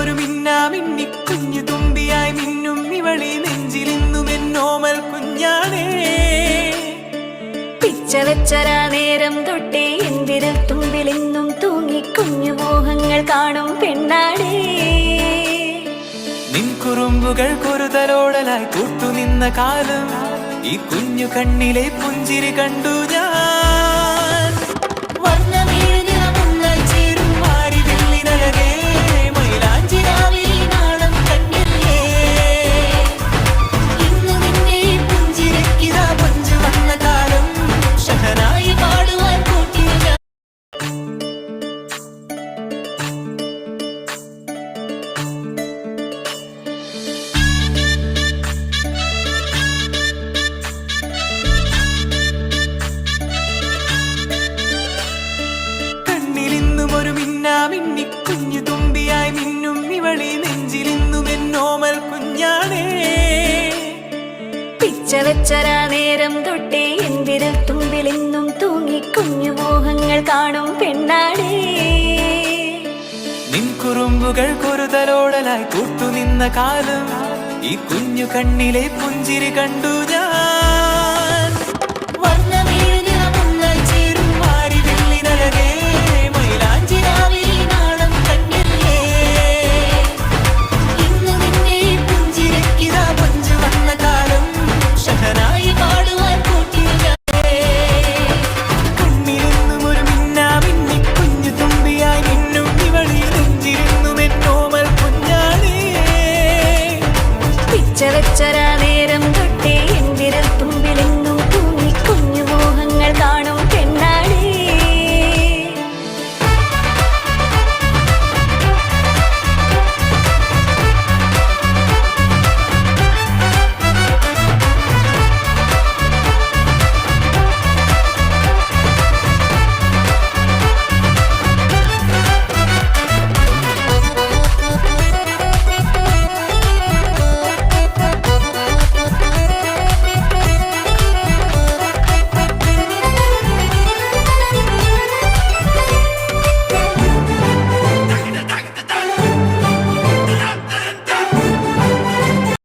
ഒരു മിന്നാമിന്നി കുഞ്ഞു തുമ്പിയായി മിന്നും ഇവളെ നെഞ്ചിലിന്നും എന്നോമൽ കുഞ്ഞാണേ. പിച്ച വെച്ചരാ നേരം തൊട്ടേ എന്തിരൽ തുമ്പിലെന്നും തൂങ്ങി കുഞ്ഞു മോഹങ്ങൾ കാണും പെണ്ണാടേ. നിൻ കുറുമ്പുകൾ കുറുതലോടലായി കൂട്ടുനിന്ന കാലം ഈ കുഞ്ഞു കണ്ണിലെ പുഞ്ചിരി കണ്ടു ഞാൻ. ചേരും മാറി വെള്ളിനഴകേ മൈലാഞ്ചി രാവിൽ നാളം കണ്ണില്ലേ. ഇന്ന് നിന്നെ പുഞ്ചിരക്കിതാ പഞ്ചു വന്ന കാലം ഷഹനായി പാടുവാൻ കൂട്ടിയ ഞാൻ. ഒരു മിന്നാമിന്നി കുഞ്ഞു തുമ്പിയായി മിന്നും ഇവളെ നെഞ്ചിലിന്നും എന്നോമൽ കുഞ്ഞാണേ. പിച്ച വെച്ചരാ നേരം തൊട്ടേ എന്തിരൽ തുമ്പിലെന്നും തൂങ്ങി കുഞ്ഞു മോഹങ്ങൾ കാണും പെണ്ണാടേ. നിൻ കുറുമ്പുകൾ കുറുതലോടലായി കൂട്ടുനിന്ന കാലം ഈ കുഞ്ഞു കണ്ണിലെ പുഞ്ചിരി കണ്ടു ഞാൻ.